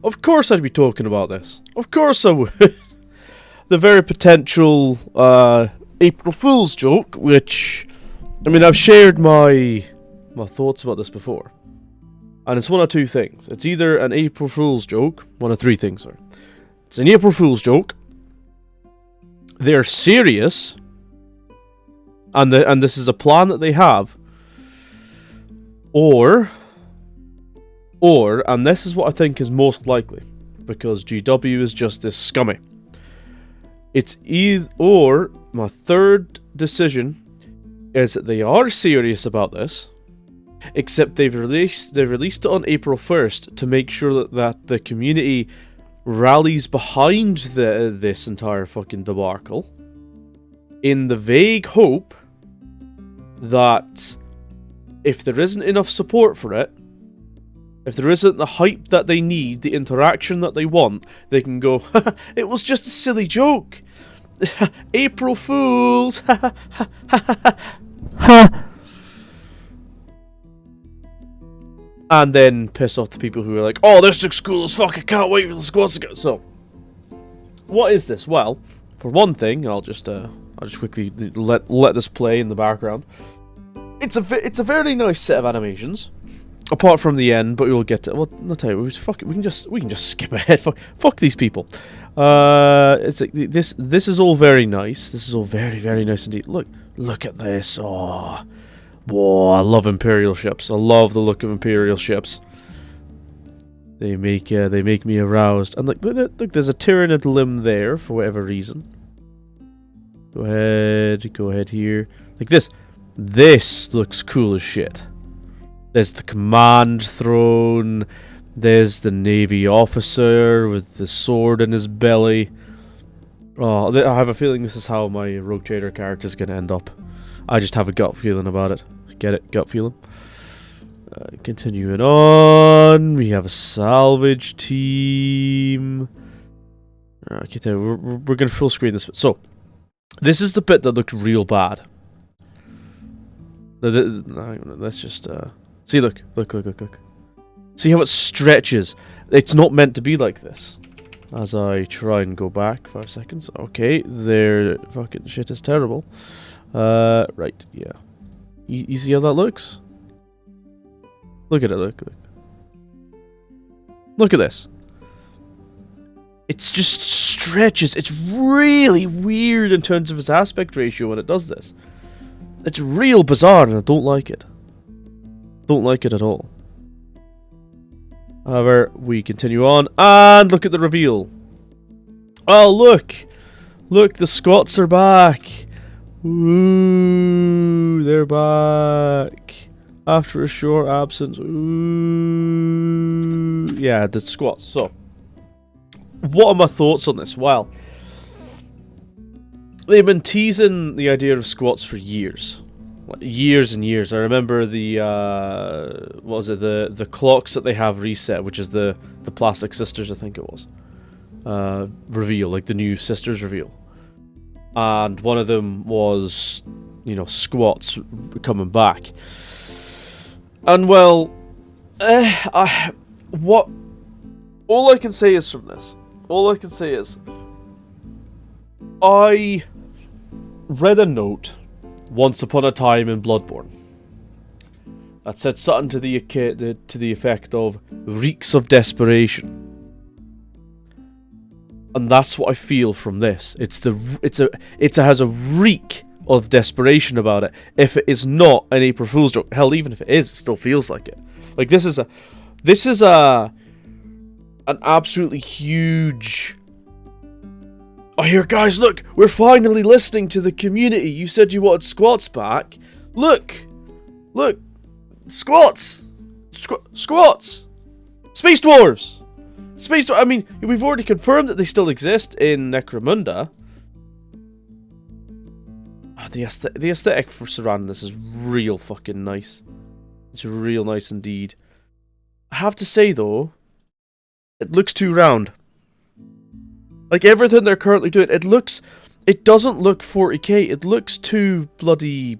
Of course I'd be talking about this. Of course I would. The very potential April Fool's joke, which, I mean, I've shared my thoughts about this before. And it's one of two things. It's either an April Fool's joke, one of three things, sorry. It's an April Fool's joke, they're serious, and this is a plan that they have, or, and this is what I think is most likely, because GW is just this scummy. It's either, or, my third decision is that they are serious about this, except they've released it on April 1st to make sure that the community rallies behind this entire fucking debacle, in the vague hope that if there isn't enough support for it, if there isn't the hype that they need, the interaction that they want, they can go, it was just a silly joke. April Fools. And then piss off the people who are like, oh, this looks cool as fuck, I can't wait for the squads to go. So, what is this? Well, for one thing, I'll just quickly let this play in the background. It's a very nice set of animations, apart from the end, but we'll get to. Well, I'll tell you, we can just skip ahead. Fuck these people. It's like this is all very nice. This is all very, very nice indeed. Look at this. Oh, whoa! I love Imperial ships. I love the look of Imperial ships. They make me aroused. And look, there's a Tyranid limb there for whatever reason. Go ahead here. Like this. This looks cool as shit. There's the command throne. There's the Navy officer with the sword in his belly. Oh, I have a feeling this is how my Rogue Trader character is going to end up. I just have a gut feeling about it. Get it? Gut feeling. Continuing on, we have a salvage team. Okay, we're going to full screen this bit. So, this is the bit that looked real bad. Let's just see. Look. See how it stretches. It's not meant to be like this. As I try and go back 5 seconds. Okay, their fucking shit is terrible. Right, yeah. You see how that looks? Look at it. Look at this. It's just stretches. It's really weird in terms of its aspect ratio when it does this. It's real bizarre and I don't like it. Don't like it at all. However, we continue on and look at the reveal. Oh, look! Look, the squats are back! Ooh, they're back! After a short absence. Ooh. Yeah, the squats. So, what are my thoughts on this? Well, they've been teasing the idea of squats for years. Like, years and years. I remember the what was it? The clocks that they have reset, which is the Plastic Sisters, I think it was. Reveal, like the new Sisters reveal. And one of them was, you know, squats coming back. And well, what? All I can say is from this. All I can say is, I read a note once upon a time in Bloodborne that said something to the effect of reeks of desperation. And that's what I feel from this. It has a reek of desperation about it. If it is not an April Fool's joke, hell, even if it is, it still feels like it. Like this is an absolutely huge. Oh, here, guys, look, we're finally listening to the community. You said you wanted squats back. Look, squats, squats, Space Dwarves. I mean, we've already confirmed that they still exist in Necromunda. Oh, the aesthetic for surrounding this is real fucking nice. It's real nice indeed. I have to say though, it looks too round. Like everything they're currently doing, it doesn't look 40k. It looks too bloody.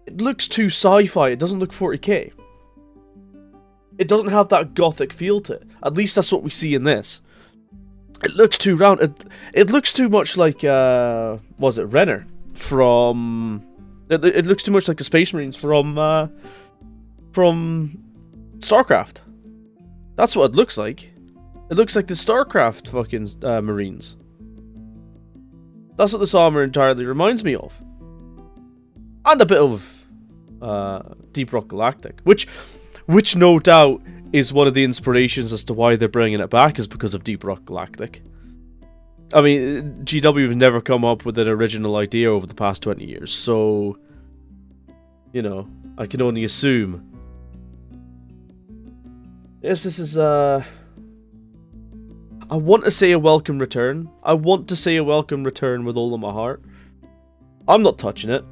It looks too sci-fi. It doesn't look 40k. It doesn't have that gothic feel to it. At least that's what we see in this. It looks too round. It looks too much like, was it Renner from... It looks too much like the Space Marines from StarCraft. That's what it looks like. It looks like the StarCraft fucking Marines. That's what this armor entirely reminds me of. And a bit of Deep Rock Galactic, which no doubt is one of the inspirations as to why they're bringing it back, is because of Deep Rock Galactic. I mean, GW have never come up with an original idea over the past 20 years, so, you know, I can only assume. Yes, this is, I want to say a welcome return. I want to say a welcome return with all of my heart. I'm not touching it.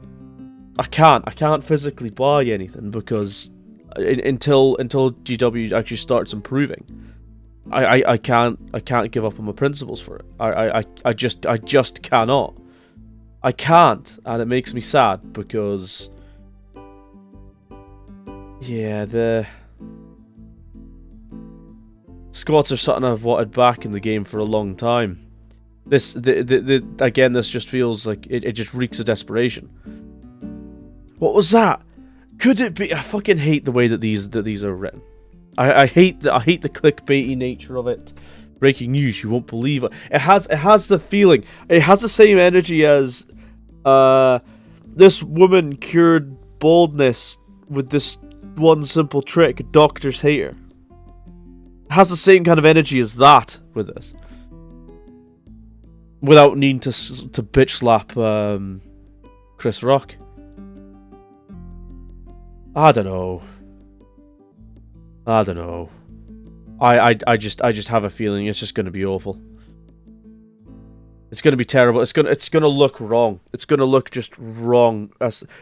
I can't physically buy anything because until GW actually starts improving, I can't give up on my principles for it. I just cannot. I can't, and it makes me sad because yeah, the squads are something I've wanted back in the game for a long time. Again, this just feels like it just reeks of desperation. What was that? Could it be? I fucking hate the way that these are written. I hate the clickbaity nature of it. Breaking news, you won't believe it. It has the feeling. It has the same energy as this woman cured baldness with this one simple trick. Doctors hate her. It has the same kind of energy as that with this. Without needing to bitch slap Chris Rock. I don't know. I just have a feeling it's just going to be awful. It's going to be terrible. It's going to look wrong. It's going to look just wrong.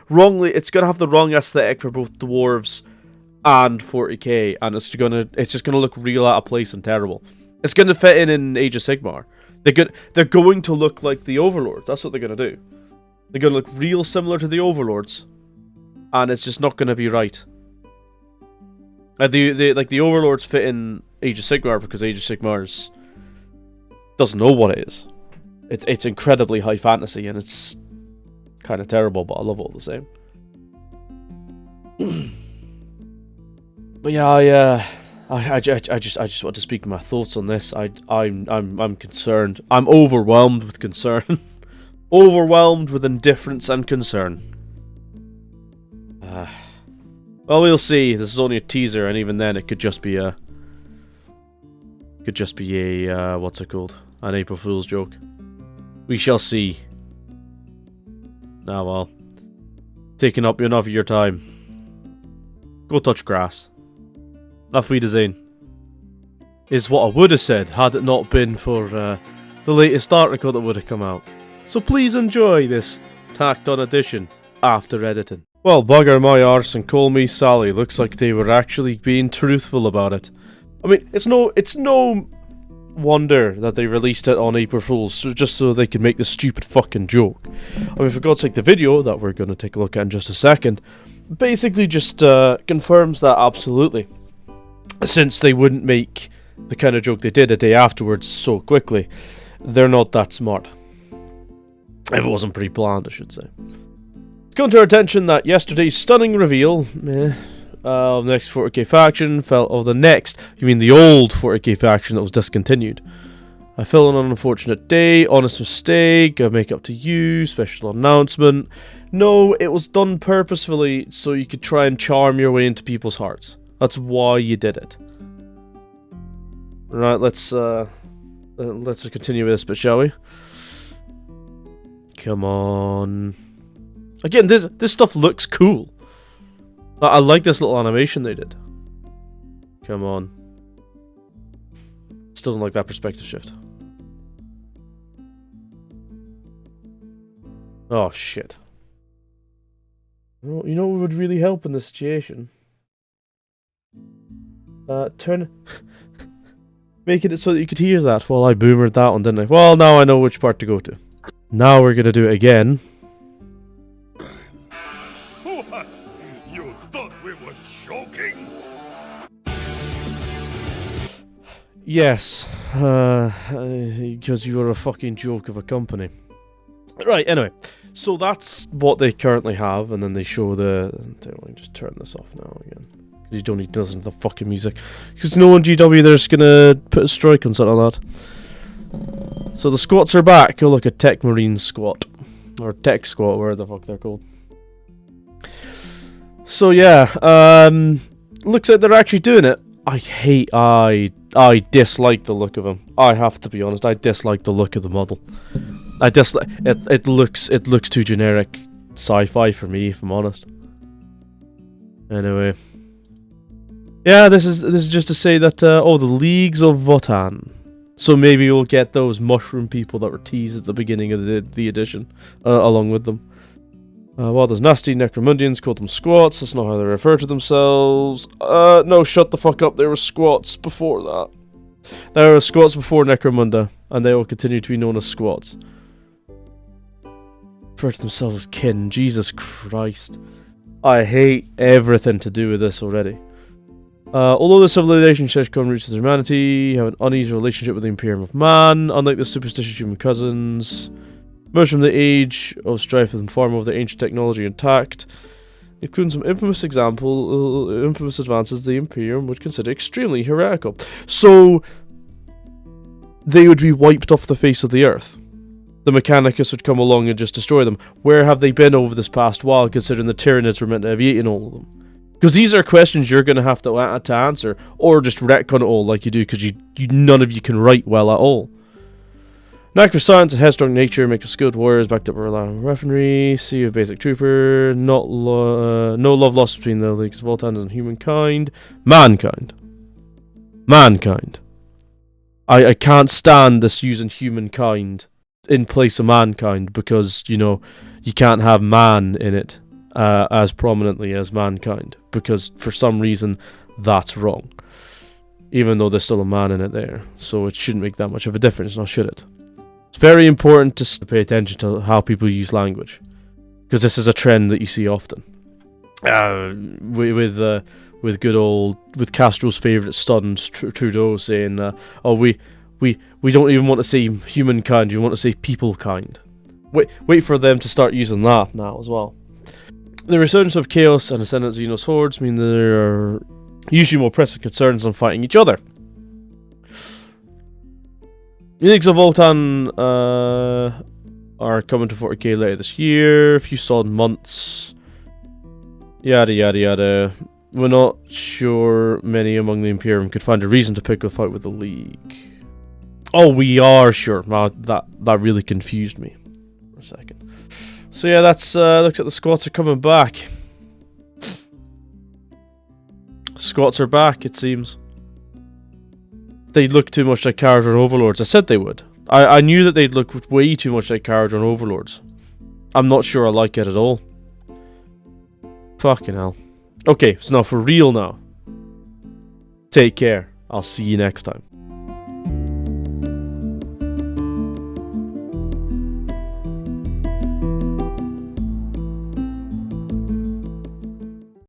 Wrongly, it's going to have the wrong aesthetic for both dwarves and 40k, and it's just going to look real out of place and terrible. It's going to fit in Age of Sigmar. They're going to look like the Overlords. That's what they're going to do. They're going to look real similar to the Overlords. And it's just not going to be right. The Overlords fit in Age of Sigmar because Age of Sigmar doesn't know what it is. It's incredibly high fantasy and it's kind of terrible, but I love it all the same. But yeah, I just want to speak my thoughts on this. I'm concerned. I'm overwhelmed with concern. Overwhelmed with indifference and concern. Well, we'll see. This is only a teaser, and even then, it could just be a what's it called? An April Fool's joke. We shall see. Now, well, taking up enough of your time. Go touch grass. Auf Wiedersehen. Is what I would have said had it not been for the latest article that would have come out. So please enjoy this tacked-on edition after editing. Well, bugger my arse and call me Sally. Looks like they were actually being truthful about it. I mean, it's no wonder that they released it on April Fool's just so they could make this stupid fucking joke. I mean, for God's sake, the video that we're going to take a look at in just a second basically just confirms that absolutely. Since they wouldn't make the kind of joke they did a day afterwards so quickly, they're not that smart. If it wasn't pre-planned, I should say. It's come to our attention that yesterday's stunning reveal of the next 40k faction the old 40k faction that was discontinued. I fell on an unfortunate day, honest mistake, I make up to you, special announcement. No, it was done purposefully so you could try and charm your way into people's hearts. That's why you did it. Right, let's continue with this bit, shall we? Come on. Again, this stuff looks cool. I like this little animation they did. Come on. Still don't like that perspective shift. Oh, shit. You know what would really help in this situation? Making it so that you could hear that. Well, I boomered that one, didn't I? Well, now I know which part to go to. Now we're gonna do it again. What? You thought we were joking? Yes, because you are a fucking joke of a company. Right, anyway, so that's what they currently have, and then they show the... Let me just turn this off now again. Because you don't need to listen to the fucking music. Because no one GW there's gonna put a strike on something like that. So the squats are back. Oh, look, a Tech Marine squat. Or Tech squat, whatever the fuck they're called. So yeah, looks like they're actually doing it. I dislike the look of him. I have to be honest, I dislike the look of the model. I dislike it. It looks too generic sci-fi for me, if I'm honest. Anyway, yeah, this is just to say that the Leagues of Votann. So maybe we'll get those mushroom people that were teased at the beginning of the edition, along with them. Well, there's nasty Necromundians, called them squats. That's not how they refer to themselves. No, shut the fuck up. There were squats before that. There were squats before Necromunda, and they will continue to be known as squats. Refer to themselves as kin. Jesus Christ. I hate everything to do with this already. Although the civilization shares common roots with humanity, have an uneasy relationship with the Imperium of Man, unlike the superstitious human cousins. Emerged from the age of strife and form of their ancient technology intact, including some infamous advances the Imperium would consider extremely heretical. So, they would be wiped off the face of the earth. The Mechanicus would come along and just destroy them. Where have they been over this past while, considering the Tyranids were meant to have eaten all of them? Because these are questions you're going to have to answer, or just retcon it all like you do, because none of you can write well at all. Knack for science and headstrong nature make us skilled warriors backed up with reliable weaponry. See a basic trooper. No love lost between the Leagues of Votann and humankind. Mankind. I can't stand this using humankind in place of mankind because, you can't have man in it as prominently as mankind. Because for some reason, that's wrong. Even though there's still a man in it there. So it shouldn't make that much of a difference, now should it? It's very important to pay attention to how people use language, because this is a trend that you see often. With Castro's favourite stunned Trudeau saying, we don't even want to say humankind, we want to say people kind. Wait for them to start using that now as well. The resurgence of chaos and ascendance of Xenos hordes mean there are usually more pressing concerns on fighting each other. Leagues of Votann are coming to 40k later this year. A few solid months. Yada yada yada. We're not sure many among the Imperium could find a reason to pick a fight with the League. Oh, we are sure. Wow, that really confused me for a second. So yeah, that's looks like the squats are coming back. Squats are back, it seems. They look too much like Caradron Overlords. I said they would. I knew that they'd look way too much like Caradron Overlords. I'm not sure I like it at all. Fucking hell. Okay, so now for real now. Take care. I'll see you next time.